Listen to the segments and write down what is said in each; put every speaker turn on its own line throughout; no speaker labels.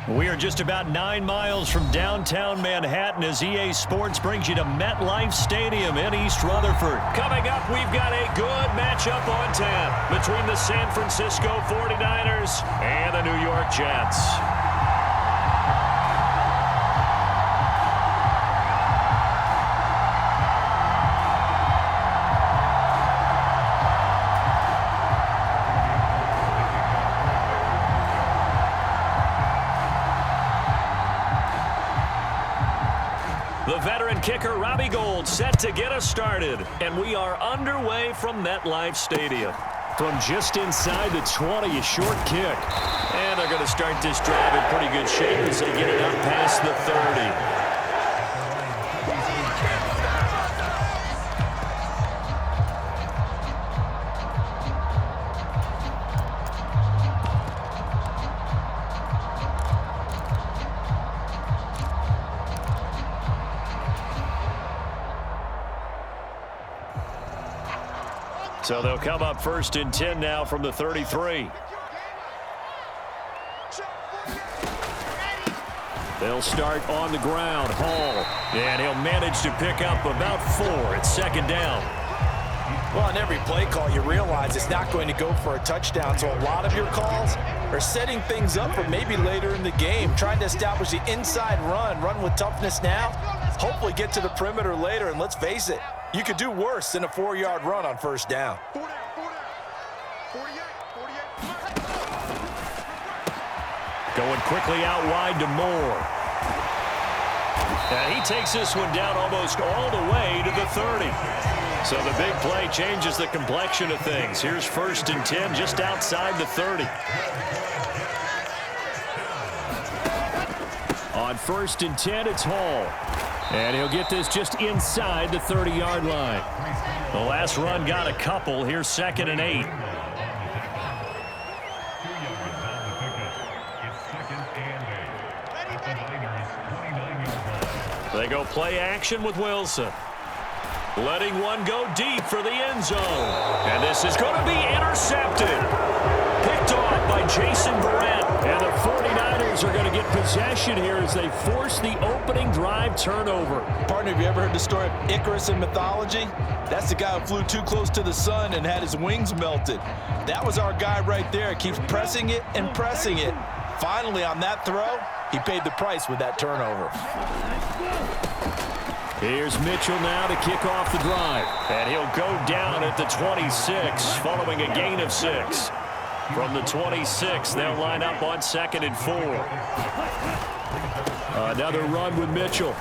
We are just about 9 miles from downtown Manhattan as EA Sports brings you to MetLife Stadium in East Rutherford. Coming up, we've got a good matchup on tap between the San Francisco 49ers and the New York Jets. The veteran kicker, Robbie Gould, set to get us started. And we are underway from MetLife Stadium. From just inside the 20, a short kick. And they're going to start this drive in pretty good shape as they get it up past the 30. So they'll come up 1st and 10 now from the 33. They'll start on the ground. Hall. And he'll manage to pick up about 4. It's 2nd down.
Well, on every play call, you realize it's not going to go for a touchdown. So a lot of your calls are setting things up for maybe later in the game, trying to establish the inside run with toughness now, hopefully get to the perimeter later. And let's face it, you could do worse than a 4-yard run on 1st down.
Going quickly out wide to Moore. And he takes this one down almost all the way to the 30. So the big play changes the complexion of things. Here's 1st and 10 just outside the 30. On 1st and 10, it's Hall. And he'll get this just inside the 30-yard line. The last run got a couple. Here's 2nd and 8. They go play action with Wilson. Letting one go deep for the end zone. And this is going to be intercepted. Picked off by Jason Barrett. And the 49ers are going to get possession here as they force the opening drive turnover.
Partner, have you ever heard the story of Icarus in mythology? That's the guy who flew too close to the sun and had his wings melted. That was our guy right there. Keeps pressing it and pressing it. Finally, on that throw, he paid the price with that turnover.
Here's Mitchell now to kick off the drive. And he'll go down at the 26 following a gain of 6. From the 26, they'll line up on 2nd and 4. Another run with Mitchell.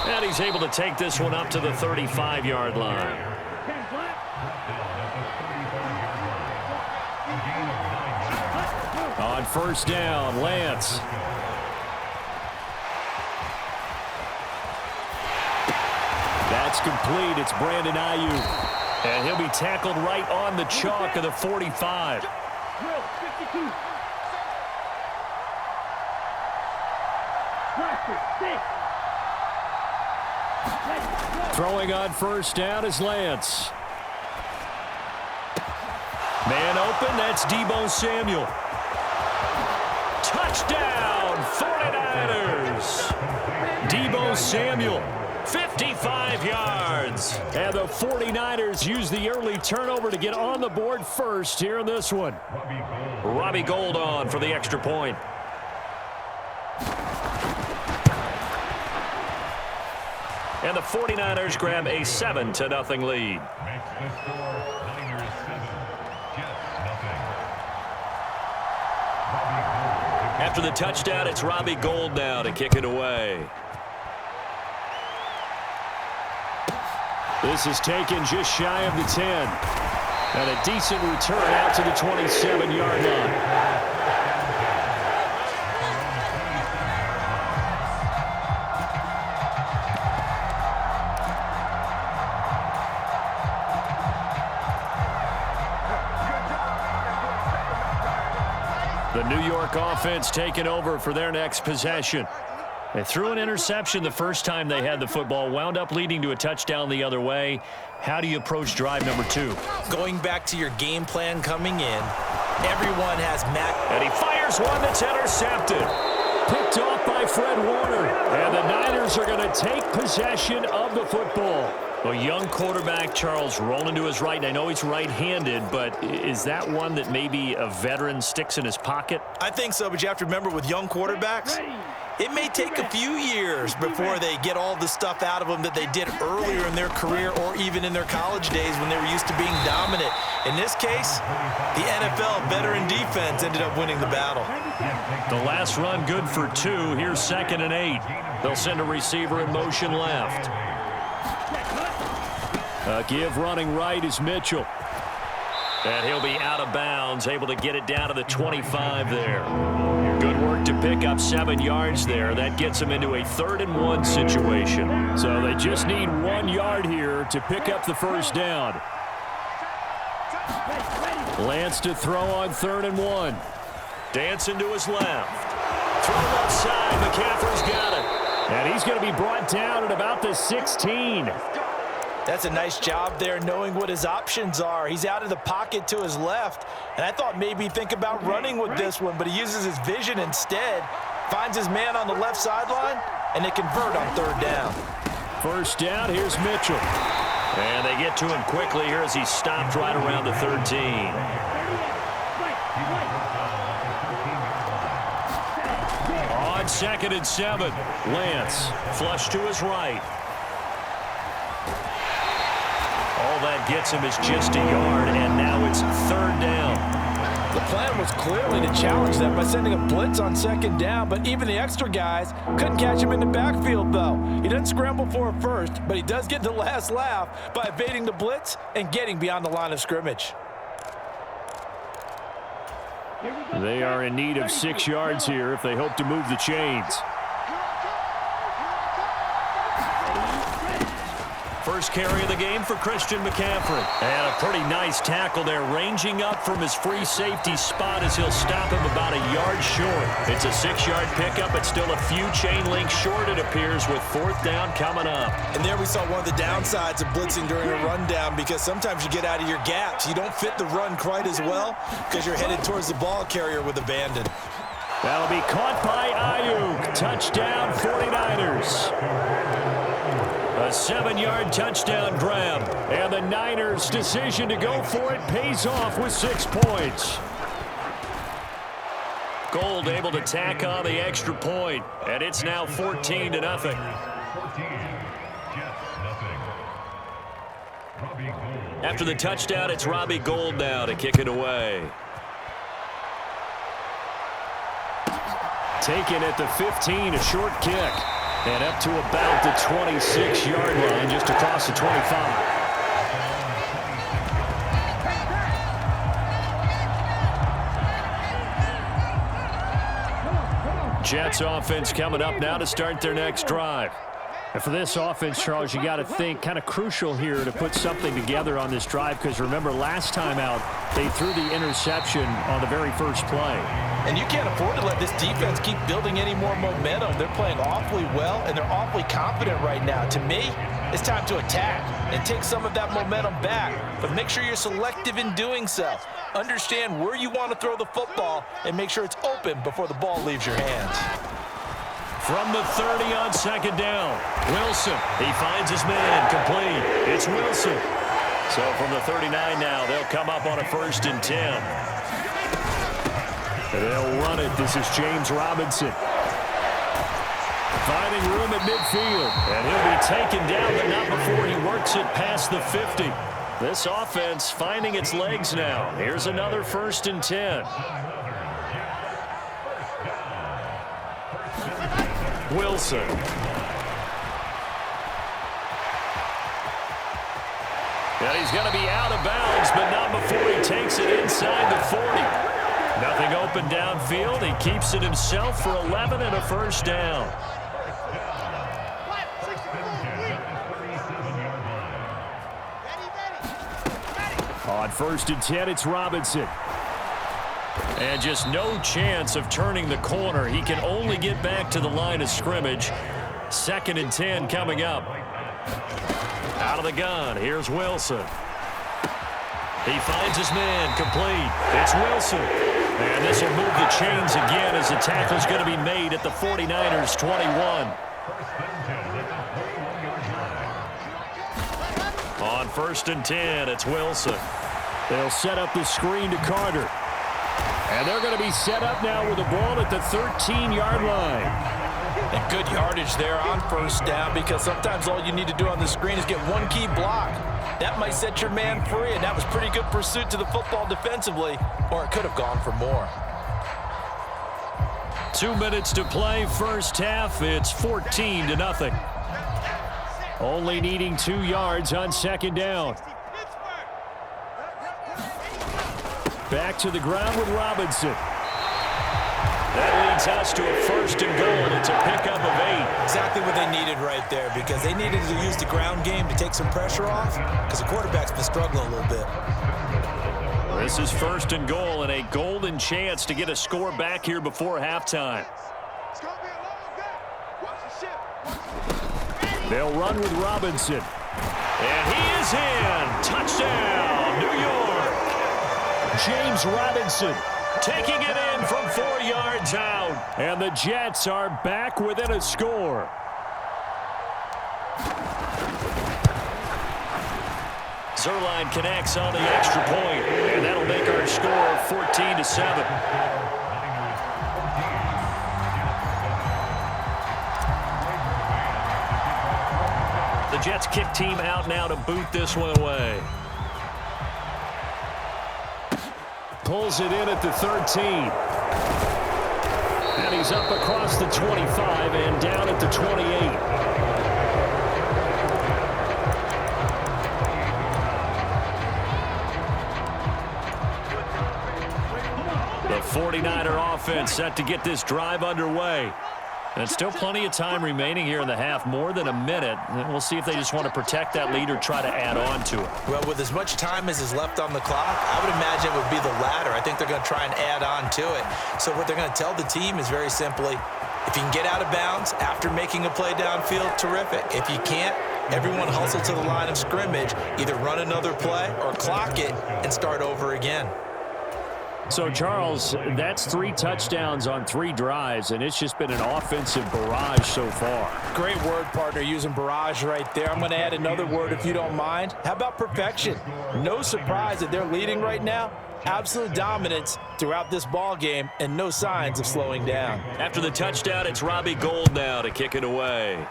And he's able to take this one up to the 35-yard line. On 1st down, Lance. That's complete. It's Brandon Ayuk. And he'll be tackled right on the chalk of the 45. Throwing on 1st down is Lance. Man open, that's Deebo Samuel. Touchdown, 49ers. Deebo Samuel. 55 yards. And the 49ers use the early turnover to get on the board first here in this one. Robbie Gould on for the extra point. And the 49ers grab a 7-0 lead. After the touchdown, it's Robbie Gould now to kick it away. This is taken just shy of the 10. And a decent return out to the 27-yard line. The New York offense taking over for their next possession. They threw an interception the first time they had the football, wound up leading to a touchdown the other way. How do you approach drive number 2?
Going back to your game plan coming in, Everyone has
And he fires one that's intercepted. Picked off by Fred Warner. And the Niners are going to take possession of the football. A young quarterback, Charles, rolling to his right. And I know he's right-handed, but is that one that maybe a veteran sticks in his pocket?
I think so, but you have to remember with young quarterbacks, it may take a few years before they get all the stuff out of them that they did earlier in their career or even in their college days when they were used to being dominant. In this case, the NFL veteran defense ended up winning the battle.
The last run good for 2. Here's 2nd and 8. They'll send a receiver in motion left. Give running right is Mitchell. And he'll be out of bounds, able to get it down to the 25 there. Good work to pick up 7 yards there. That gets them into a 3rd and 1 situation. So they just need 1 yard here to pick up the first down. Lance to throw on 3rd and 1. Dancing to his left. Throw left side. McCaffrey's got it. And he's going to be brought down at about the 16.
That's a nice job there knowing what his options are. He's out of the pocket to his left. And I thought maybe think about running with this one, but he uses his vision instead. Finds his man on the left sideline, and they convert on 3rd down.
First down, here's Mitchell. And they get to him quickly here as he stopped right around the 13. On 2nd and 7, Lance flush to his right. All that gets him is just a yard, and now it's 3rd down.
The plan was clearly to challenge them by sending a blitz on 2nd down, but even the extra guys couldn't catch him in the backfield, though. He doesn't scramble for a first, but he does get the last laugh by evading the blitz and getting beyond the line of scrimmage.
They are in need of 6 yards here if they hope to move the chains. First carry of the game for Christian McCaffrey. And a pretty nice tackle there, ranging up from his free safety spot as he'll stop him about a yard short. It's a 6-yard pickup, but still a few chain links short, it appears, with 4th down coming up.
And there we saw one of the downsides of blitzing during a rundown, because sometimes you get out of your gaps. You don't fit the run quite as well because you're headed towards the ball carrier with abandon.
That'll be caught by Ayuk. Touchdown, 49ers. A 7-yard touchdown grab, and the Niners' decision to go for it pays off with 6 points. Gold able to tack on the extra point, and it's now 14-0. After the touchdown, it's Robbie Gould now to kick it away. Taken at the 15, a short kick. And up to about the 26-yard line, just across the 25. Jets offense coming up now to start their next drive. And for this offense, Charles, you got to think kind of crucial here to put something together on this drive, because remember last time out they threw the interception on the very first play.
And you can't afford to let this defense keep building any more momentum. They're playing awfully well, and they're awfully confident right now. To me, it's time to attack and take some of that momentum back, but make sure you're selective in doing so. Understand where you want to throw the football and make sure it's open before the ball leaves your hands.
From the 30 on 2nd down, Wilson, he finds his man, complete. It's Wilson. So from the 39 now, they'll come up on a 1st and 10. They'll run it. This is James Robinson. Finding room at midfield. And he'll be taken down, but not before he works it past the 50. This offense finding its legs now. Here's another 1st and 10. Wilson. And he's going to be out of bounds, but not before he takes it inside the 40. Nothing open downfield. He keeps it himself for 11 and a 1st down. On 1st and 10, it's Robinson. And just no chance of turning the corner. He can only get back to the line of scrimmage. 2nd and 10 coming up. Out of the gun, here's Wilson. He finds his man, complete. It's Wilson. And this will move the chains again as the tackle's going to be made at the 49ers' 21. On 1st and 10, it's Wilson. They'll set up the screen to Carter. And they're going to be set up now with the ball at the 13-yard line.
And good yardage there on 1st down, because sometimes all you need to do on the screen is get one key block. That might set your man free, and that was pretty good pursuit to the football defensively, or it could have gone for more.
2 minutes to play, first half. It's 14-0. Only needing 2 yards on 2nd down. Back to the ground with Robinson. That leads us to a 1st and goal. It's a pickup of 8.
Exactly what they needed right there, because they needed to use the ground game to take some pressure off, because the quarterback's been struggling a little bit.
This is 1st and goal, and a golden chance to get a score back here before halftime. They'll run with Robinson. And he is in. Touchdown, New York. James Robinson taking it in from 4 yards out. And the Jets are back within a score. Zerline connects on the extra point, and that'll make our score 14-7. The Jets kick team out now to boot this one away. Pulls it in at the 13. And he's up across the 25 and down at the 28. The 49er offense set to get this drive underway. And still plenty of time remaining here in the half, more than a minute. And we'll see if they just want to protect that lead or try to add on to it.
Well, with as much time as is left on the clock, I would imagine it would be the latter. I think they're going to try and add on to it. So what they're going to tell the team is very simply, if you can get out of bounds after making a play downfield, terrific. If you can't, everyone hustle to the line of scrimmage, either run another play or clock it and start over again.
So, Charles, that's 3 touchdowns on 3 drives, and it's just been an offensive barrage so far.
Great word, partner, using barrage right there. I'm going to add another word if you don't mind. How about perfection? No surprise that they're leading right now. Absolute dominance throughout this ball game and no signs of slowing down.
After the touchdown, it's Robbie Gould now to kick it away.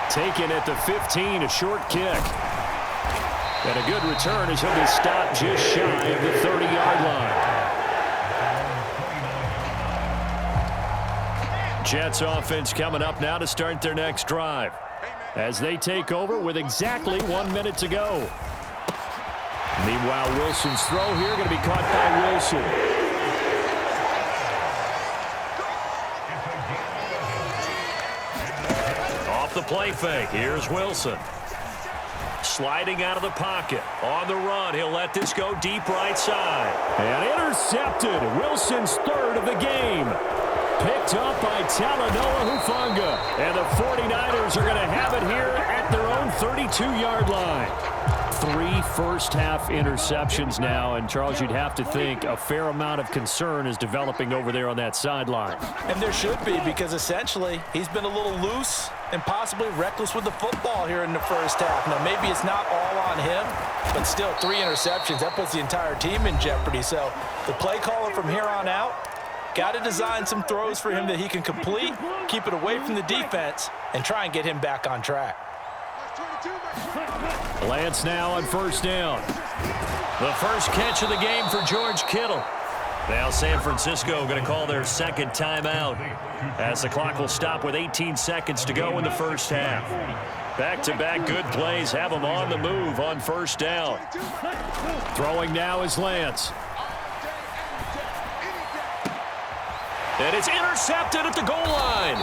Taken at the 15, a short kick. And a good return as he'll be stopped just shy of the 30-yard line. Jets offense coming up now to start their next drive as they take over with exactly 1 minute to go. Meanwhile, Wilson's throw here going to be caught by Wilson. Off the play fake, here's Wilson. Sliding out of the pocket. On the run, he'll let this go deep right side. And intercepted. Wilson's 3rd of the game. Picked up by Talanoa Hufanga. And the 49ers are going to have it here at their own 32-yard line. 3 first-half interceptions now, and Charles, you'd have to think a fair amount of concern is developing over there on that sideline.
And there should be, because essentially he's been a little loose and possibly reckless with the football here in the first half. Now, maybe it's not all on him, but still 3 interceptions. That puts the entire team in jeopardy. So the play caller from here on out got to design some throws for him that he can complete, keep it away from the defense, and try and get him back on track.
Lance now on 1st down. The first catch of the game for George Kittle. Now San Francisco going to call their 2nd timeout as the clock will stop with 18 seconds to go in the first half. Back-to-back good plays have them on the move on 1st down. Throwing now is Lance. And it's intercepted at the goal line.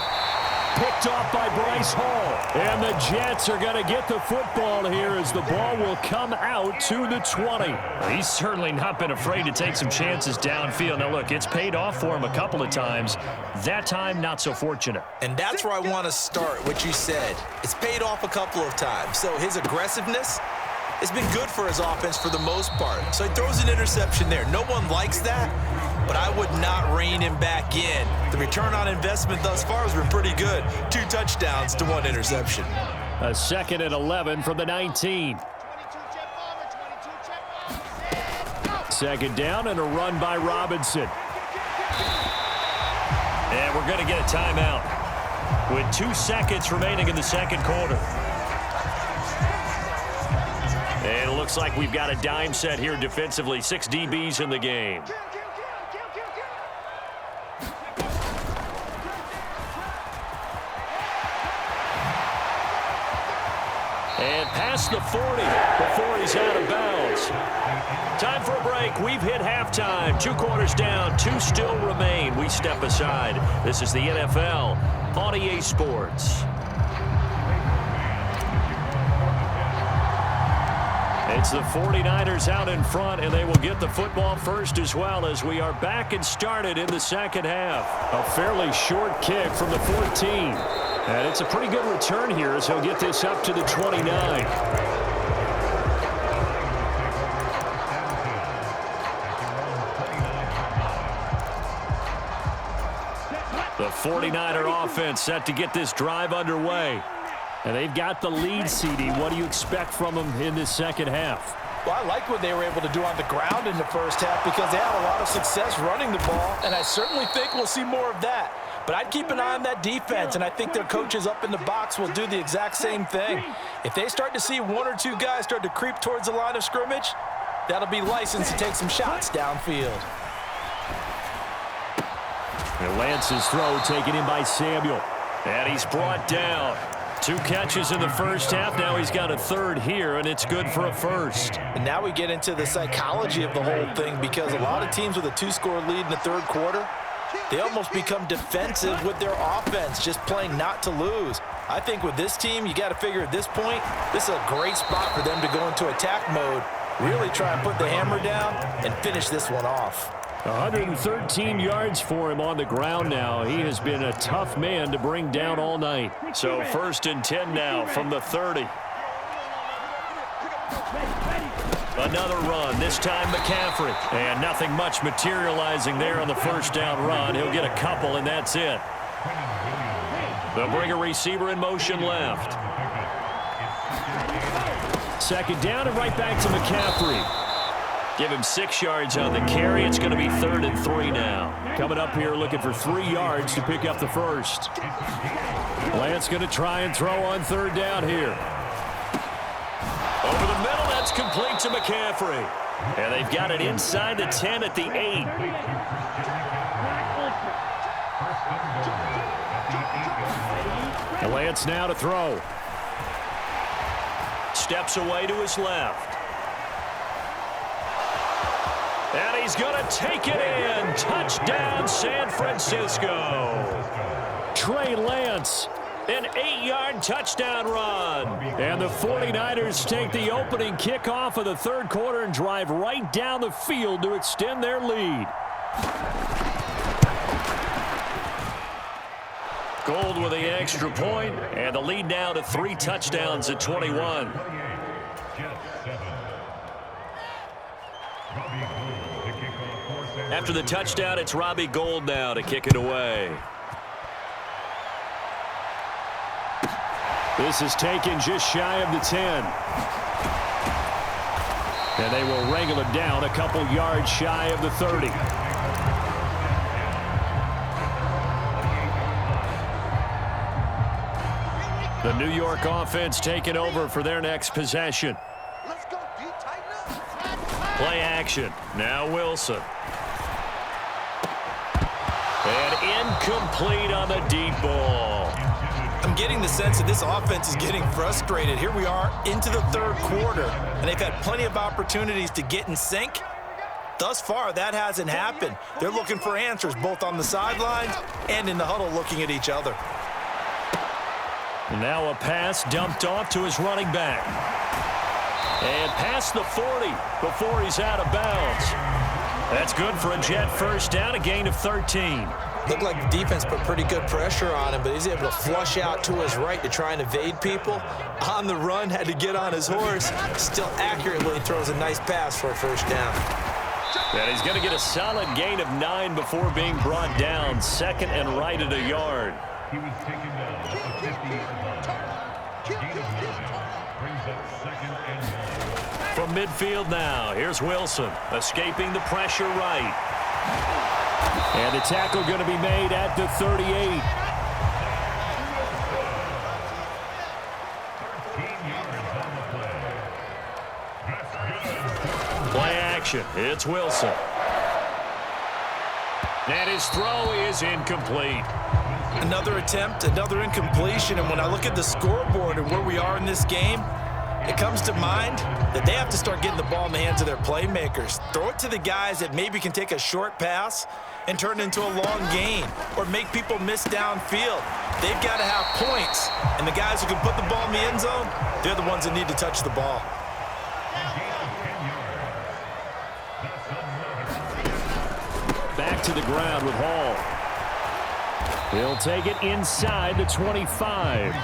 Picked off by Bryce Hall. And the Jets are going to get the football here as the ball will come out to the 20. He's certainly not been afraid to take some chances downfield. Now, look, it's paid off for him a couple of times. That time, not so fortunate.
And that's where I want to start, what you said. It's paid off a couple of times. So his aggressiveness It's been good for his offense for the most part. So he throws an interception there. No one likes that, but I would not rein him back in. The return on investment thus far has been pretty good. 2 touchdowns to 1 interception.
A 2nd and 11 from the 19. 2nd down and a run by Robinson. And we're going to get a timeout with 2 seconds remaining in the 2nd quarter. And it looks like we've got a dime set here defensively. 6 DBs in the game. And past the 40 before he's out of bounds. Time for a break. We've hit halftime. 2 quarters down. 2 still remain. We step aside. This is the NFL on EA Sports. It's the 49ers out in front, and they will get the football first as well as we are back and started in the 2nd half. A fairly short kick from the 14. And it's a pretty good return here as he'll get this up to the 29. The 49er offense set to get this drive underway. And they've got the lead, CD. What do you expect from them in this 2nd half?
Well, I like what they were able to do on the ground in the first half because they had a lot of success running the ball, and I certainly think we'll see more of that. But I'd keep an eye on that defense, and I think their coaches up in the box will do the exact same thing. If they start to see 1 or 2 guys start to creep towards the line of scrimmage, that'll be licensed to take some shots downfield.
And Lance's throw taken in by Samuel. And he's brought down. 2 catches in the first half. Now he's got a 3rd here, and it's good for a 1st.
And now we get into the psychology of the whole thing because a lot of teams with a 2-score lead in the 3rd quarter, they almost become defensive with their offense, just playing not to lose. I think with this team, you got to figure at this point, this is a great spot for them to go into attack mode, really try and put the hammer down and finish this one off.
113 yards for him on the ground now. He has been a tough man to bring down all night. So 1st and 10 now from the 30. Another run, this time McCaffrey. And nothing much materializing there on the 1st down run. He'll get a couple, and that's it. They'll bring a receiver in motion left. 2nd down and right back to McCaffrey. Give him 6 yards on the carry. It's going to be 3rd and 3 now. Coming up here looking for 3 yards to pick up the 1st. Lance going to try and throw on 3rd down here. Over the middle, that's complete to McCaffrey. And they've got it inside the 10 at the 8. And Lance now to throw. Steps away to his left. And he's going to take it in. Touchdown, San Francisco. Trey Lance, an 8-yard touchdown run. And the 49ers take the opening kickoff of the 3rd quarter and drive right down the field to extend their lead. Gold with the extra point, and the lead now to 3 touchdowns at 21. After the touchdown, it's Robbie Gould now to kick it away. This is taken just shy of the 10. And they will wrangle it down a couple yards shy of the 30. The New York offense taking over for their next possession. Play action. Now Wilson. And incomplete on the deep ball.
I'm getting the sense that this offense is getting frustrated. Here we are into the 3rd quarter, and they've had plenty of opportunities to get in sync. Thus far, that hasn't happened. They're looking for answers both on the sidelines and in the huddle looking at each other.
Now a pass dumped off to his running back. And past the 40 before he's out of bounds. That's good for a Jet first down, a gain of 13.
Looked like the defense put pretty good pressure on him, but he's able to flush out to his right to try and evade people. On the run, had to get on his horse. Still accurately throws a nice pass for a first down.
And he's going to get a solid gain of 9 before being brought down. Second and right at a yard.
He was taken down at the 50-yard line. Gain of 9 brings up second and 1.
From midfield now, here's Wilson, escaping the pressure right. And the tackle going to be made at the 38.
13 yards on the play. That's good.
Play action. It's Wilson. And his throw is incomplete.
Another attempt, another incompletion, and when I look at the scoreboard and where we are in this game, it comes to mind that they have to start getting the ball in the hands of their playmakers. Throw it to the guys that maybe can take a short pass and turn it into a long gain or make people miss downfield. They've got to have points, and the guys who can put the ball in the end zone, they're the ones that need to touch the ball.
Back to the ground with Hall. He'll take it inside the 25.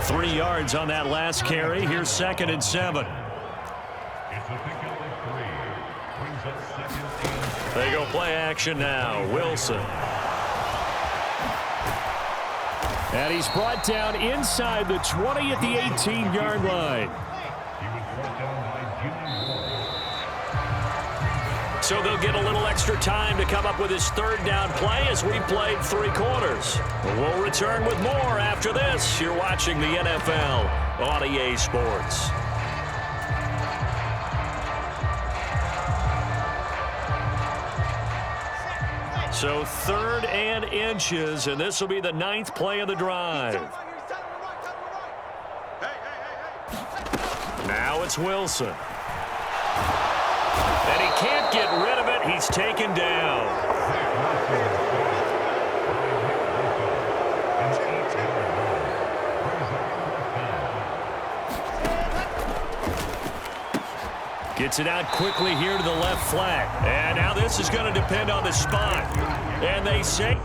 3 yards on that last carry. Here's second and 7.
It's a pickup of 3. Brings up second and 7.
They go play action now. Wilson. And he's brought down inside the 20 at the 18-yard line.
He was brought down by Jimmy Ward.
So they'll get a little extra time to come up with his third down play as we played 3 quarters. We'll return with more after this. You're watching the NFL on EA Sports. So 3rd and inches, and this will be the 9th play of the drive. Now it's Wilson. And he can't get rid of it. He's taken down. Gets it out quickly here to the left flat. And now this is going to depend on the spot. And they say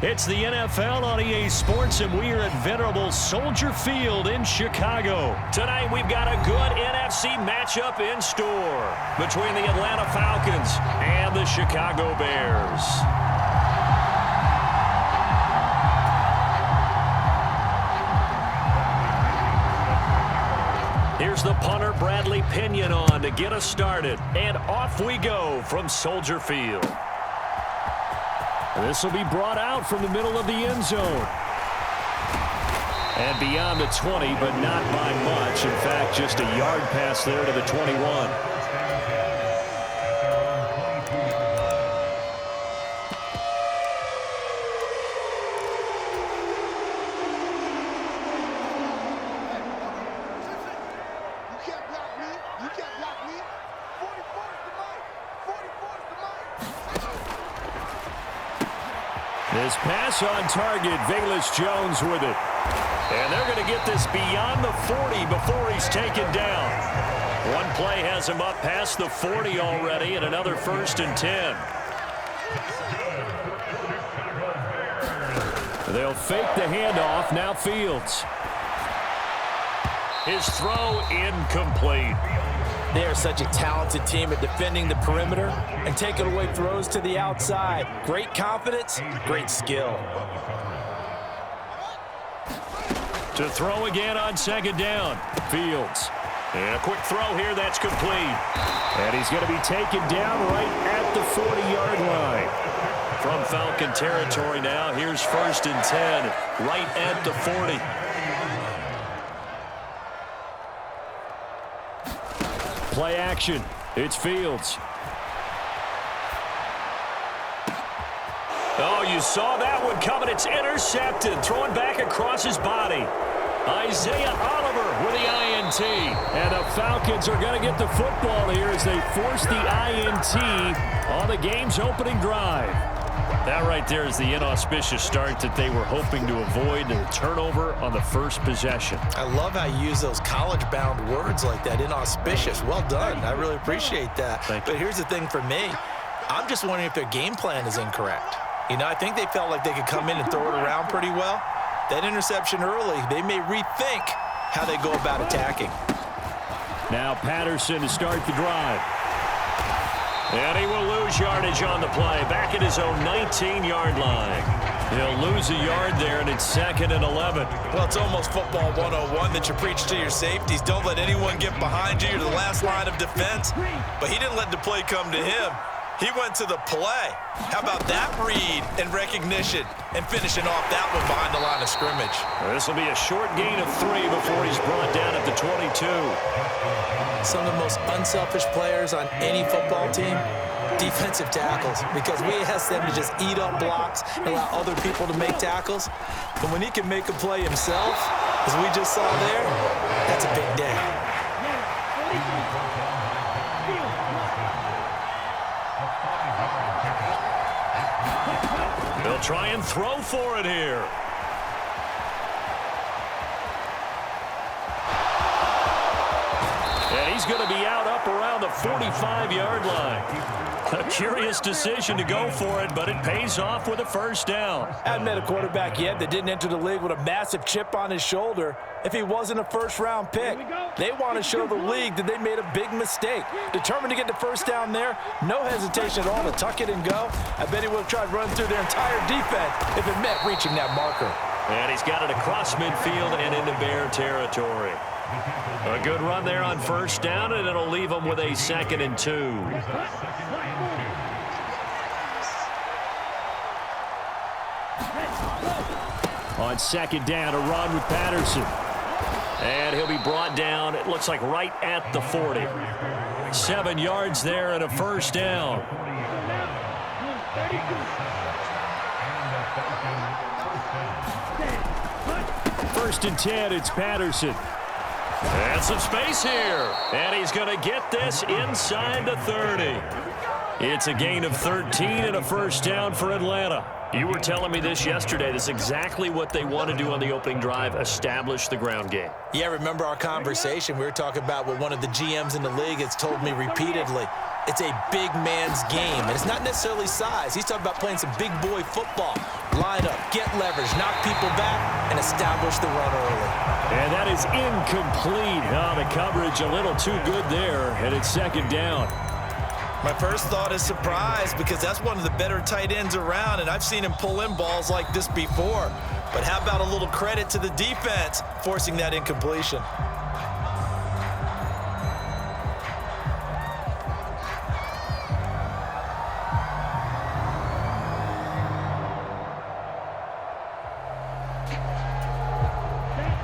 It's the NFL on EA Sports, and we are at venerable Soldier Field in Chicago. Tonight, we've got a good NFC matchup in store between the Atlanta Falcons and the Chicago Bears. Here's the punter, Bradley Pinion, on to get us started. And off we go from Soldier Field. This will be brought out from the middle of the end zone. And beyond the 20, but not by much. In fact, just a yard pass there to the 21. This pass on target, Velus-Jones with it. And they're going to get this beyond the 40 before he's taken down. One play has him up past the 40 already, and another 1st and 10. They'll fake the handoff, now Fields. His throw incomplete.
They are such a talented team at defending the perimeter and taking away throws to the outside. Great confidence, great skill.
To throw again on 2nd down. Fields. And a quick throw here, that's complete. And he's going to be taken down right at the 40-yard line. From Falcon territory now, here's 1st and 10, right at the 40. Play action. It's Fields. Oh, you saw that one coming. It's intercepted. Throwing back across his body. Isaiah Oliver with the INT. And the Falcons are going to get the football here as they force the INT on the game's opening drive. That right there is the inauspicious start that they were hoping to avoid, and a turnover on the first possession.
I love how you use those college-bound words like that, inauspicious. Well done. I really appreciate that. But here's the thing for me. I'm just wondering if their game plan is incorrect. You know, I think they felt like they could come in and throw it around pretty well. That interception early, they may rethink how they go about attacking.
Now Patterson to start the drive. And he will lose yardage on the play, back at his own 19-yard line. He'll lose a yard there, and it's 2nd and 11.
Well, it's almost football 101 that you preach to your safeties. Don't let anyone get behind you. You're the last line of defense. But he didn't let the play come to him. He went to the play. How about that read and recognition and finishing off that one behind the line of scrimmage?
This will be a short gain of 3 before he's brought down at the 22.
Some of the most unselfish players on any football team, defensive tackles, because we ask them to just eat up blocks and allow other people to make tackles. But when he can make a play himself, as we just saw there, that's a big day.
They'll try and throw for it here. And he's going to be out up around the 45-yard line. A curious decision to go for it, but it pays off with a 1st down.
I haven't met a quarterback yet that didn't enter the league with a massive chip on his shoulder if he wasn't a 1st-round pick. They want to show the league that they made a big mistake. Determined to get the 1st down there, no hesitation at all to tuck it and go. I bet he would have tried running through their entire defense if it meant reaching that marker.
And he's got it across midfield and into Bear territory. A good run there on 1st down, and it'll leave him with a 2nd and 2. On 2nd down, a run with Patterson. And he'll be brought down, it looks like right at the 40. 7 yards there and a 1st down. First and 10, it's Patterson. And some space here. And he's going to get this inside the 30. It's a gain of 13 and a 1st down for Atlanta. You were telling me this yesterday. This is exactly what they want to do on the opening drive, establish the ground game.
Yeah, remember our conversation. We were talking about what one of the GMs in the league has told me repeatedly. It's a big man's game, and it's not necessarily size. He's talking about playing some big boy football. Line up, get leverage, knock people back, and establish the run early.
And that is incomplete. Oh, the coverage a little too good there, and it's second down.
My first thought is surprise, because that's one of the better tight ends around, and I've seen him pull in balls like this before. But how about a little credit to the defense forcing that incompletion?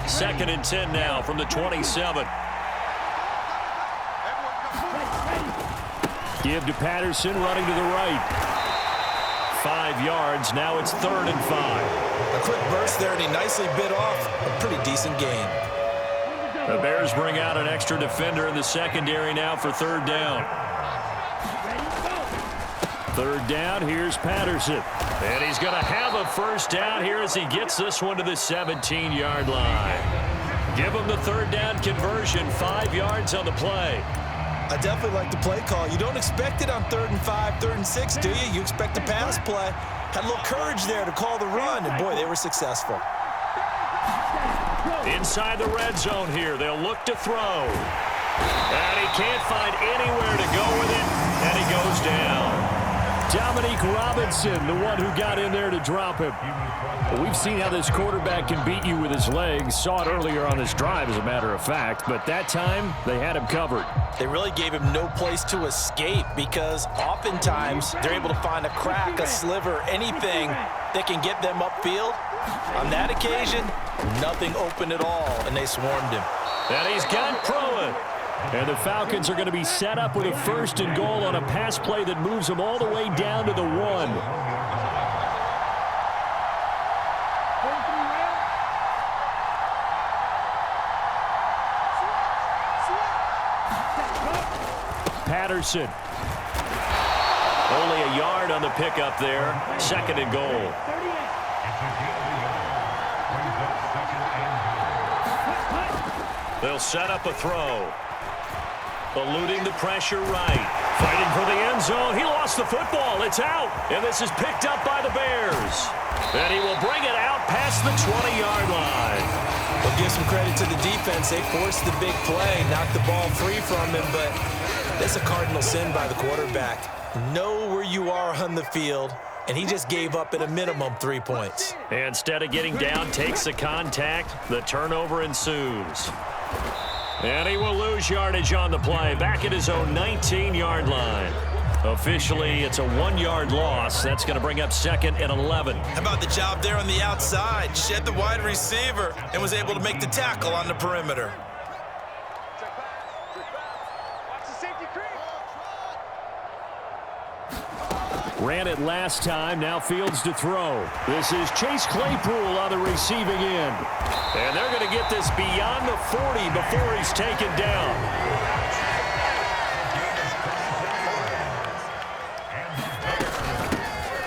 Second and 10 now from the 27. Give to Patterson, running to the right. 5 yards. Now it's 3rd and 5.
A quick burst there, and he nicely bit off a pretty decent gain.
The Bears bring out an extra defender in the secondary now for 3rd down. 3rd down, here's Patterson. And he's going to have a first down here as he gets this one to the 17-yard line. Give him the 3rd down conversion, 5 yards on the play.
I definitely like the play call. You don't expect it on 3rd and 5, 3rd and 6, do you? You expect a pass play. Had a little courage there to call the run, and boy, they were successful.
Inside the red zone here, they'll look to throw. And he can't find anywhere to go with it, and he goes down. Dominique Robinson, the one who got in there to drop him. Well, we've seen how this quarterback can beat you with his legs. Saw it earlier on this drive, as a matter of fact. But that time, they had him covered.
They really gave him no place to escape, because oftentimes they're able to find a crack, a sliver, anything that can get them upfield. On that occasion, nothing open at all, and they swarmed him.
And he's got Pruitt. And the Falcons are going to be set up with a 1st and goal on a pass play that moves them all the way down to the 1. Patterson. Only a yard on the pickup there. 2nd and goal. They'll set up a throw. Eluding the pressure right. Fighting for the end zone. He lost the football. It's out. And this is picked up by the Bears. And he will bring it out past the 20-yard line.
We'll give some credit to the defense. They forced the big play, knocked the ball free from him, but that's a cardinal sin by the quarterback. Know where you are on the field, and he just gave up at a minimum 3 points.
And instead of getting down, takes the contact. The turnover ensues. And he will lose yardage on the play, back at his own 19-yard line. Officially, it's a 1-yard loss. That's going to bring up 2nd and 11.
How about the job there on the outside? Shed the wide receiver and was able to make the tackle on the perimeter.
Ran it last time, now Fields to throw. This is Chase Claypool on the receiving end. And they're going to get this beyond the 40 before he's taken down.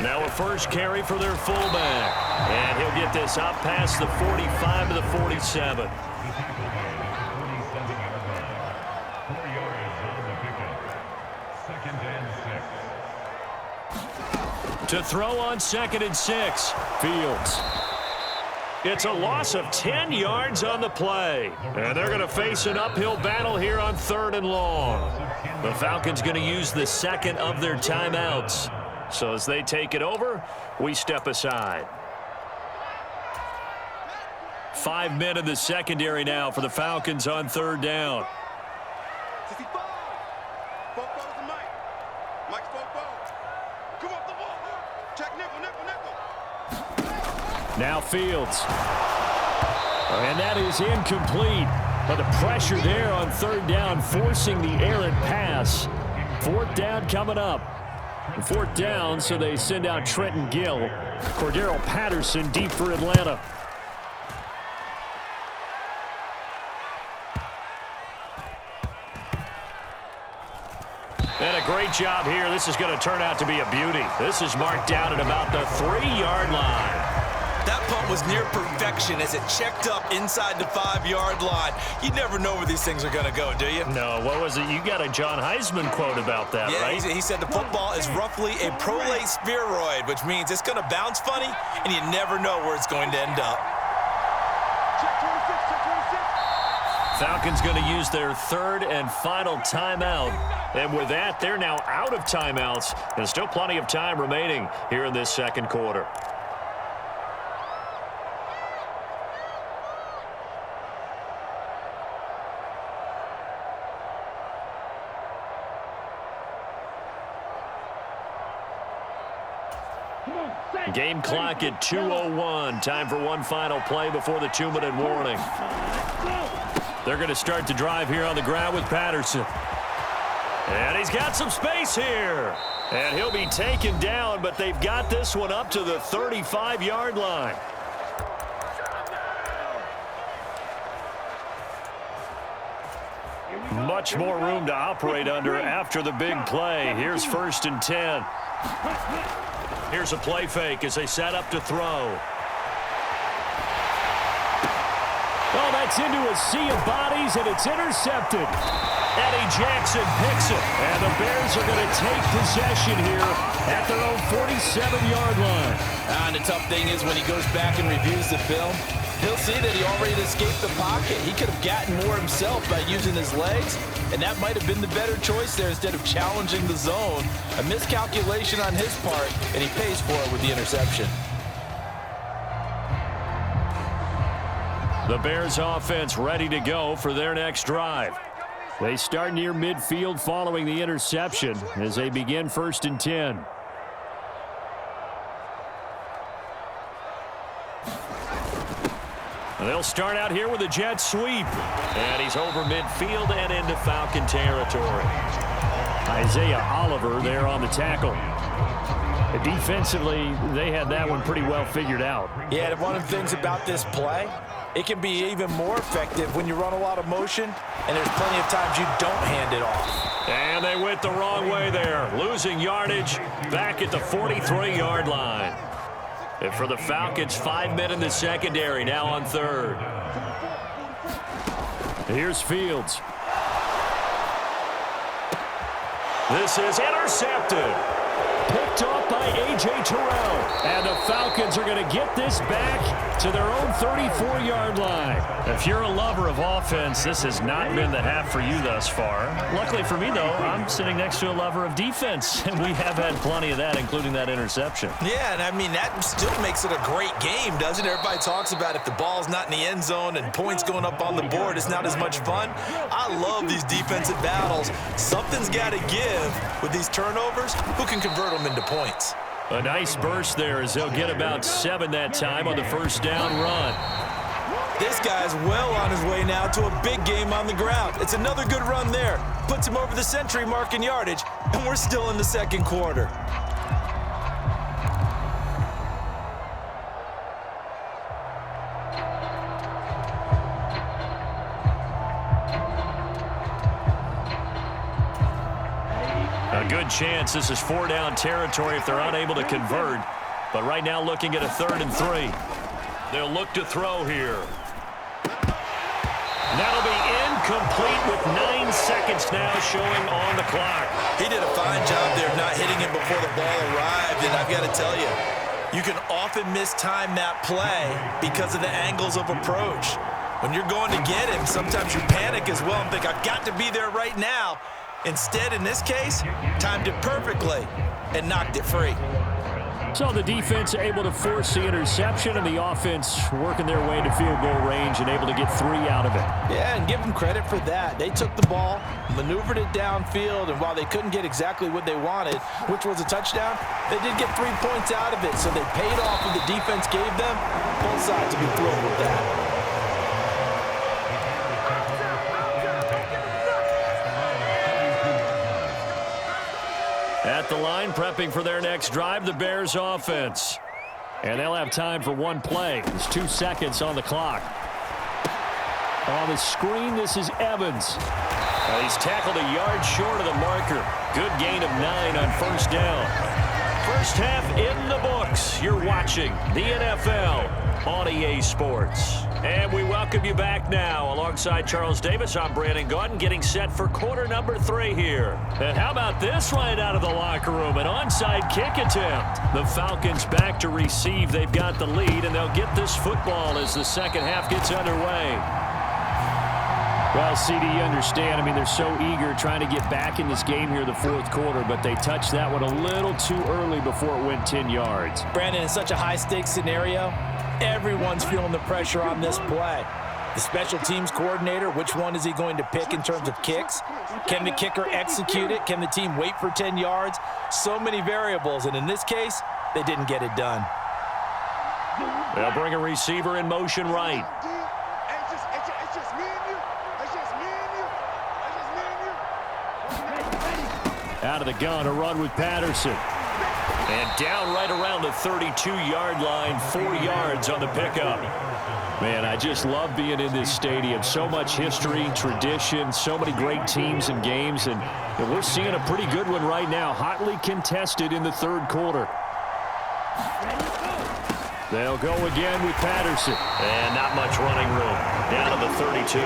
Now a first carry for their fullback. And he'll get this up past the 45 to the 47. To throw on 2nd and 6. Fields. It's a loss of 10 yards on the play. And they're going to face an uphill battle here on 3rd and long. The Falcons going to use the 2nd of their timeouts. So as they take it over, we step aside. 5 men in the secondary now for the Falcons on 3rd down. Now Fields. And that is incomplete. But the pressure there on 3rd down, forcing the errant pass. 4th down coming up. 4th down, so they send out Trenton Gill. Cordero Patterson deep for Atlanta. And a great job here. This is going to turn out to be a beauty. This is marked down at about the 3-yard line.
That punt was near perfection as it checked up inside the 5-yard line. You never know where these things are going to go, do you?
No, what was it? You got a John Heisman quote about that, right?
Yeah, he said the football is roughly a prolate spheroid, which means it's going to bounce funny, and you never know where it's going to end up.
Falcons going to use their third and final timeout. And with that, they're now out of timeouts. And still plenty of time remaining here in this second quarter. Game clock at 2:01. Time for one final play before the 2-minute warning. They're going to start the drive here on the ground with Patterson. And he's got some space here. And he'll be taken down, but they've got this one up to the 35-yard line. Much more room to operate under after the big play. Here's 1st and 10. Here's a play fake as they set up to throw. Oh, that's into a sea of bodies, and it's intercepted. Eddie Jackson picks it, and the Bears are going to take possession here at their own 47-yard line.
And the tough thing is when he goes back and reviews the film, he'll see that he already escaped the pocket. He could have gotten more himself by using his legs, and that might have been the better choice there instead of challenging the zone. A miscalculation on his part, and he pays for it with the interception.
The Bears offense ready to go for their next drive. They start near midfield following the interception as they begin 1st and 10. They'll start out here with a jet sweep. And he's over midfield and into Falcon territory. Isaiah Oliver there on the tackle. Defensively, they had that one pretty well figured out.
Yeah, one of the things about this play, it can be even more effective when you run a lot of motion, and there's plenty of times you don't hand it off.
And they went the wrong way there, losing yardage back at the 43-yard line. And for the Falcons, 5 men in the secondary, now on 3rd. Here's Fields. This is intercepted. Picked off by A.J. Terrell. And the Falcons are going to get this back to their own 34-yard line. If you're a lover of offense, this has not been the half for you thus far. Luckily for me, though, I'm sitting next to a lover of defense, and we have had plenty of that, including that interception.
Yeah, and I mean, that still makes it a great game, doesn't it? Everybody talks about if the ball's not in the end zone and points going up on the board, it's not as much fun. I love these defensive battles. Something's got to give with these turnovers. Who can convert them into points?
A nice burst there as they'll get about 7 that time on the first down run.
This guy's well on his way now to a big game on the ground. It's another good run there. Puts him over the century mark in yardage, and we're still in the second quarter.
A good chance this is 4-down territory if they're unable to convert. But right now looking at a 3rd and 3. They'll look to throw here. That'll be incomplete with 9 seconds now showing on the clock.
He did a fine job there of not hitting him before the ball arrived, and I've got to tell you, you can often mistime that play because of the angles of approach. When you're going to get him, sometimes you panic as well and think, I've got to be there right now. Instead, in this case, timed it perfectly and knocked it free.
So the defense able to force the interception, and the offense working their way to field goal range and able to get 3 out of it.
Yeah, and give them credit for that. They took the ball, maneuvered it downfield, and while they couldn't get exactly what they wanted, which was a touchdown, they did get 3 points out of it, so they paid off what the defense gave them. Both sides will be thrilled with that.
At the line, prepping for their next drive, the Bears offense. And they'll have time for one play. There's 2 seconds on the clock. On the screen, this is Evans. He's tackled a yard short of the marker. Good gain of 9 on first down. First half in the books. You're watching the NFL on EA Sports. And we welcome you back now. Alongside Charles Davis, I'm Brandon Gaudin, getting set for quarter number 3 here. And how about this right out of the locker room? An onside kick attempt. The Falcons back to receive. They've got the lead, and they'll get this football as the second half gets underway. Well, CD, you understand. I mean, they're so eager trying to get back in this game here in the fourth quarter, but they touched that one a little too early before it went 10 yards.
Brandon, in such a high-stakes scenario, everyone's feeling the pressure on this play. The special teams coordinator, which one is he going to pick in terms of kicks? Can the kicker execute it? Can the team wait for 10 yards? So many variables, and in this case, they didn't get it done.
They'll bring a receiver in motion right. Out of the gun, a run with Patterson. And down right around the 32-yard line, 4 yards on the pickup. Man, I just love being in this stadium. So much history, tradition, so many great teams and games, and we're seeing a pretty good one right now, hotly contested in the third quarter. They'll go again with Patterson. And not much running room. Down to the 32.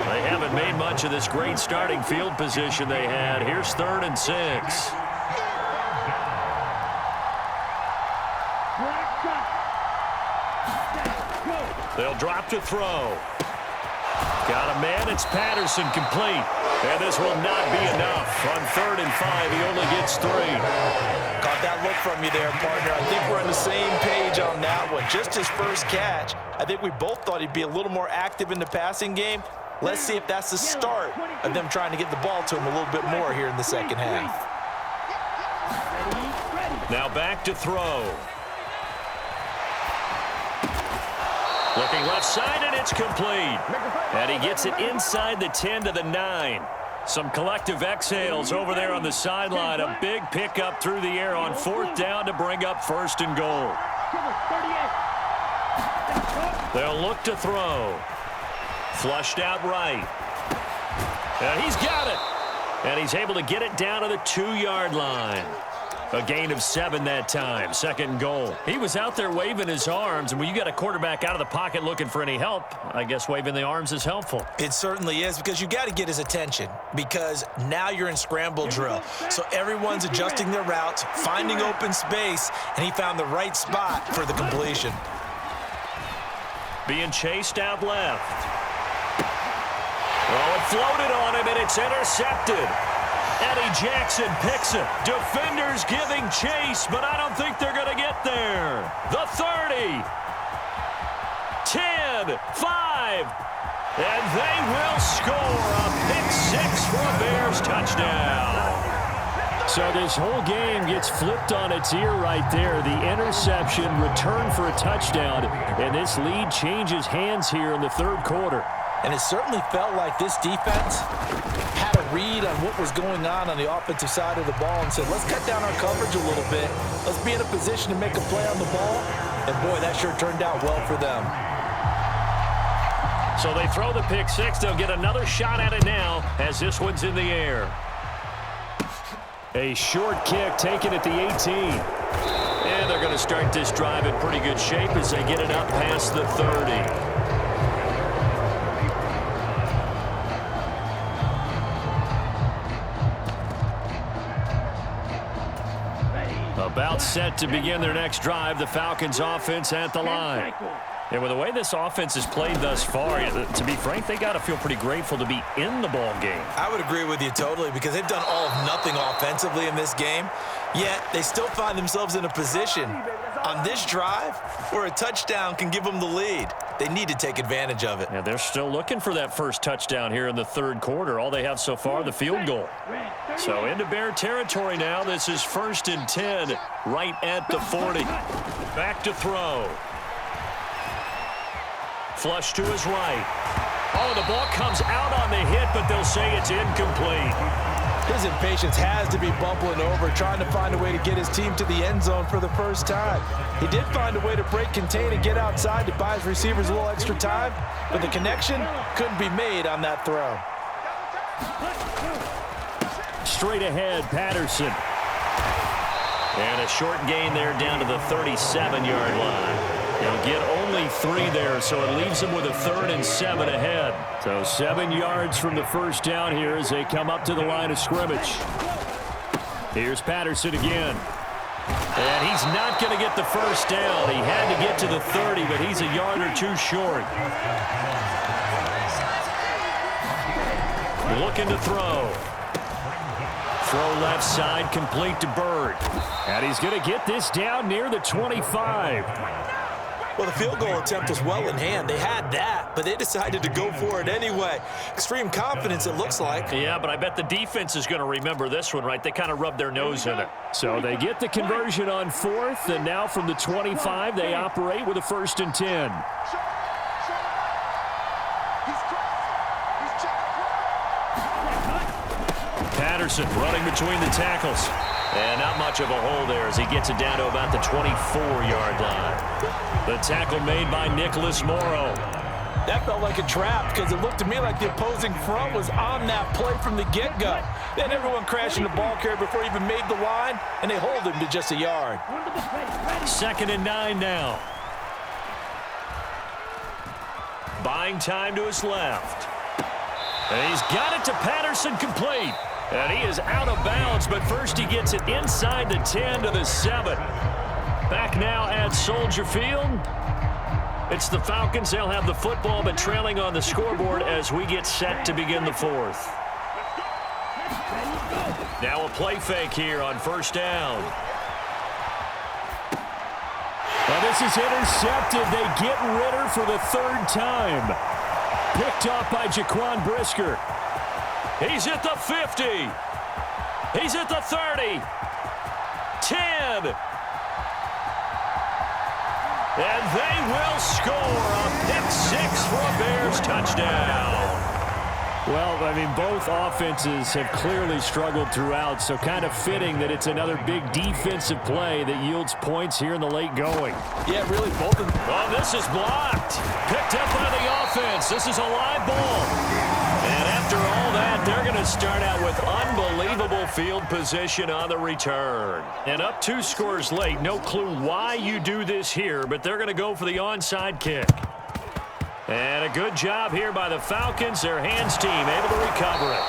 They haven't made much of this great starting field position they had. Here's 3rd and 6. They'll drop to throw. Got a man. It's Patterson complete. And this will not be enough. On 3rd and 5, he only gets 3.
Caught that look from you there, partner. I think we're on the same page on that one. Just his first catch. I think we both thought he'd be a little more active in the passing game. Let's see if that's the start of them trying to get the ball to him a little bit more here in the second half.
Now back to throw. Looking left side, and it's complete. And he gets it inside the 10 to the 9. Some collective exhales over there on the sideline. A big pickup through the air on 4th down to bring up 1st and goal. They'll look to throw. Flushed out right. And he's got it. And he's able to get it down to the 2-yard line. A gain of 7 that time. 2nd and goal. He was out there waving his arms, and when you got a quarterback out of the pocket looking for any help, I guess waving the arms is helpful.
It certainly is, because you got to get his attention, because now you're in scramble drill. So everyone's adjusting their routes, finding open space, and he found the right spot for the completion.
Being chased out left. Oh, it floated on him, and it's intercepted. Eddie Jackson picks it. Defenders giving chase, but I don't think they're going to get there. The 30. 10, 5. And they will score a pick 6 for a Bears touchdown. So this whole game gets flipped on its ear right there. The interception, return for a touchdown, and this lead changes hands here in the third quarter.
And it certainly felt like this defense had a read on what was going on the offensive side of the ball and said, let's cut down our coverage a little bit. Let's be in a position to make a play on the ball. And, boy, that sure turned out well for them.
So they throw the pick 6. They'll get another shot at it now as this one's in the air. A short kick taken at the 18. And they're going to start this drive in pretty good shape as they get it up past the 30. About set to begin their next drive, the Falcons offense at the line. And with the way this offense has played thus far, to be frank, they got to feel pretty grateful to be in the ball game.
I would agree with you totally, because they've done all of nothing offensively in this game, yet they still find themselves in a position on this drive where a touchdown can give them the lead. They need to take advantage of it.
Yeah, they're still looking for that first touchdown here in the third quarter. All they have so far, the field goal. So into Bear territory now. This is 1st and 10 right at the 40. Back to throw. Flush to his right. Oh, the ball comes out on the hit, but they'll say it's incomplete.
His impatience has to be bubbling over, trying to find a way to get his team to the end zone for the first time. He did find a way to break, contain, and get outside to buy his receivers a little extra time, but the connection couldn't be made on that throw.
Straight ahead, Patterson. And a short gain there down to the 37-yard line. He'll get only 3 there, so it leaves him with a 3rd and 7 ahead. So 7 yards from the first down here as they come up to the line of scrimmage. Here's Patterson again. And he's not going to get the first down. He had to get to the 30, but he's a yard or 2 short. Looking to throw. Throw left side, complete to Bird. And he's going to get this down near the 25.
Well, the field goal attempt was well in hand. They had that, but they decided to go for it anyway. Extreme confidence, it looks like.
Yeah, but I bet the defense is going to remember this one, right? They kind of rubbed their nose in it. So they get the conversion on 4th, and now from the 25, they operate with a 1st and 10. Patterson running between the tackles. And not much of a hole there as he gets it down to about the 24-yard line. The tackle made by Nicholas Morrow.
That felt like a trap because it looked to me like the opposing front was on that play from the get-go. Then everyone crashing the ball carrier before he even made the line, and they hold him to just a yard.
2nd and 9 now. Buying time to his left. And he's got it to Patterson, complete. And he is out of bounds, but first he gets it inside the 10 to the 7. Back now at Soldier Field. It's the Falcons. They'll have the football, but trailing on the scoreboard as we get set to begin the 4th. Now a play fake here on 1st down. Well, this is intercepted. They get Ritter for the 3rd time. Picked off by Jaquan Brisker. He's at the 50. He's at the 30. 10. And they will score a pick 6 for a Bears touchdown. Well, I mean, both offenses have clearly struggled throughout, so kind of fitting that it's another big defensive play that yields points here in the late going.
Yeah, really, both of them.
Oh, this is blocked. Picked up by the offense. This is a live ball. And after all that, they're going to start out with unbelievable field position on the return. And up 2 scores late. No clue why you do this here, but they're going to go for the onside kick. And a good job here by the Falcons. Their hands team able to recover it.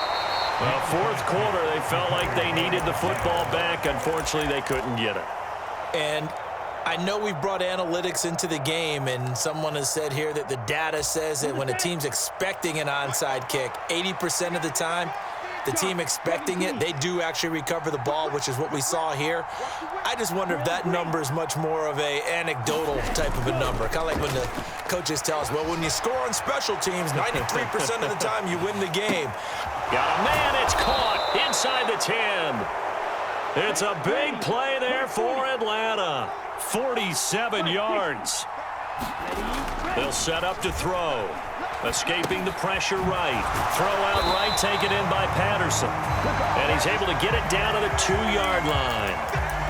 Well, 4th quarter, they felt like they needed the football back. Unfortunately, they couldn't get it.
And I know we've brought analytics into the game, and someone has said here that the data says that when a team's expecting an onside kick, 80% of the time, the team expecting it, they do actually recover the ball, which is what we saw here. I just wonder if that number is much more of a anecdotal type of a number. Kind of like when the coaches tell us, well, when you score on special teams, 93% of the time you win the game.
Got a man, it's caught inside the 10. It's a big play there for Atlanta. 47 yards. They'll set up to throw. Escaping the pressure right. Throw out right, taken in by Patterson. And he's able to get it down to the 2-yard line.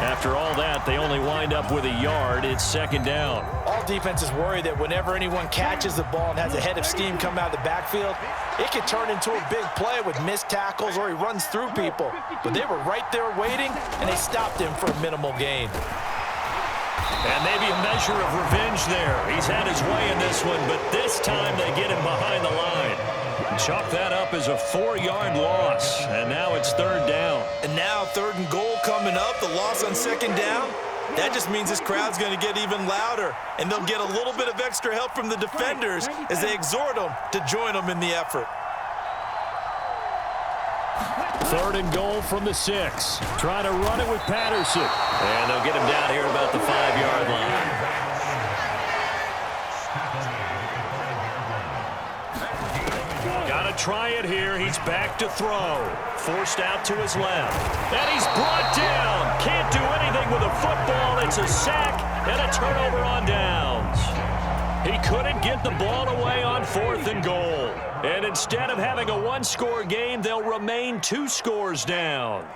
After all that, they only wind up with a yard. It's 2nd down.
All defenses worry that whenever anyone catches the ball and has a head of steam come out of the backfield, it can turn into a big play with missed tackles or he runs through people. But they were right there waiting, and they stopped him for a minimal gain.
And maybe a measure of revenge there. He's had his way in this one, but this time they get him behind the line. Chalk that up as a 4-yard loss, and now it's 3rd down.
And now 3rd and goal coming up, the loss on 2nd down. That just means this crowd's going to get even louder, and they'll get a little bit of extra help from the defenders as they exhort them to join them in the effort.
3rd and goal from the 6. Trying to run it with Patterson. And they'll get him down here at about the 5-yard line. Got to try it here. He's back to throw. Forced out to his left. And he's brought down. Can't do anything with a football. It's a sack and a turnover on downs. He couldn't get the ball away on 4th and goal. And instead of having a 1-score game, they'll remain 2 scores down.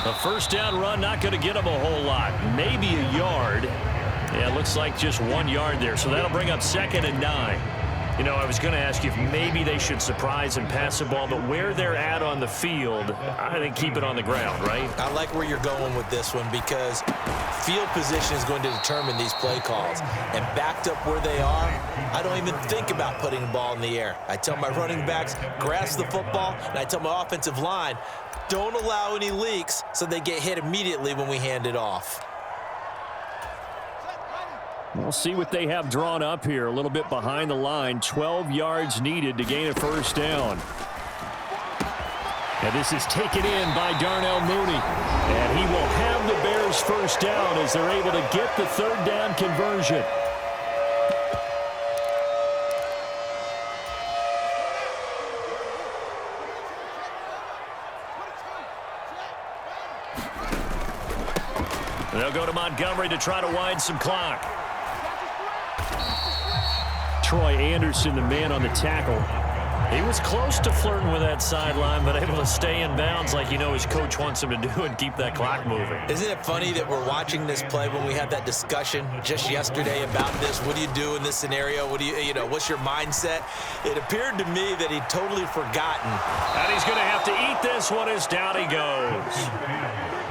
A 1st down run not going to get him a whole lot. Maybe a yard. Yeah, it looks like just 1 yard there. So that'll bring up 2nd and 9. You know, I was going to ask you if maybe they should surprise and pass the ball, but where they're at on the field, I think keep it on the ground, right?
I like where you're going with this one because field position is going to determine these play calls. And backed up where they are, I don't even think about putting the ball in the air. I tell my running backs, grasp the football, and I tell my offensive line, don't allow any leaks so they get hit immediately when we hand it off.
We'll see what they have drawn up here. A little bit behind the line. 12 yards needed to gain a first down. And this is taken in by Darnell Mooney. And he will have the Bears first down as they're able to get the third down conversion. They'll go to Montgomery to try to wind some clock. Troy Anderson, the man on the tackle. He was close to flirting with that sideline, but able to stay in bounds like you know his coach wants him to do and keep that clock moving.
Isn't it funny that we're watching this play when we had that discussion just yesterday about this? What do you do in this scenario? What do you know, what's your mindset? It appeared to me that he'd totally forgotten.
And he's going to have to eat this one as down he goes.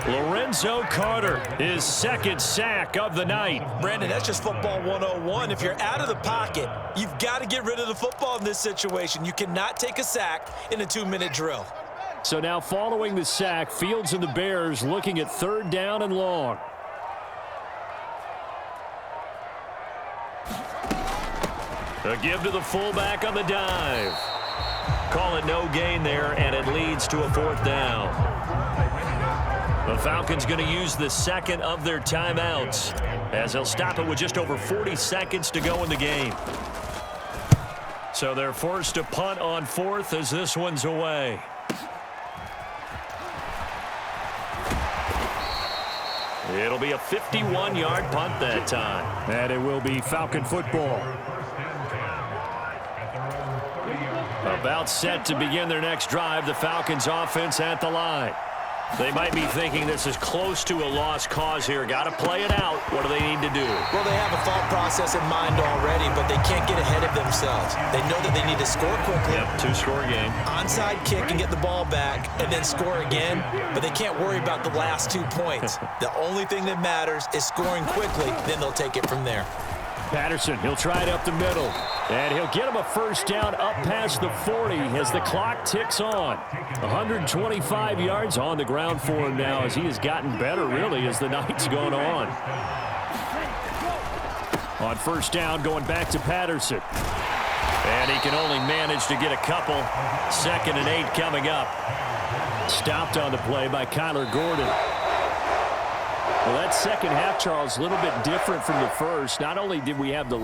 Lorenzo Carter, his second sack of the night.
Brandon, that's just football 101. If you're out of the pocket, you've got to get rid of the football in this situation. You cannot take a sack in a 2-minute drill.
So now following the sack, Fields and the Bears looking at third down and long. A give to the fullback on the dive. Call it no gain there, and it leads to a fourth down. The Falcons going to use the second of their timeouts as they'll stop it with just over 40 seconds to go in the game. So they're forced to punt on fourth as this one's away. It'll be a 51-yard punt that time. And it will be Falcon football. About set to begin their next drive, the Falcons offense at the line. They might be thinking this is close to a lost cause here. Got to play it out. What do they need to do?
Well, they have a thought process in mind already, but they can't get ahead of themselves. They know that they need to score quickly.
Yep, two-score game.
Onside kick and get the ball back and then score again, but they can't worry about the last 2 points. The only thing that matters is scoring quickly, then they'll take it from there.
Patterson, he'll try it up the middle. And he'll get him a first down up past the 40 as the clock ticks on. 125 yards on the ground for him now as he has gotten better, really, as the night's gone on. On first down, going back to Patterson. And he can only manage to get a couple. 2nd and 8 coming up. Stopped on the play by Kyler Gordon. Well, that second half, Charles, a little bit different from the first. Not only did we have the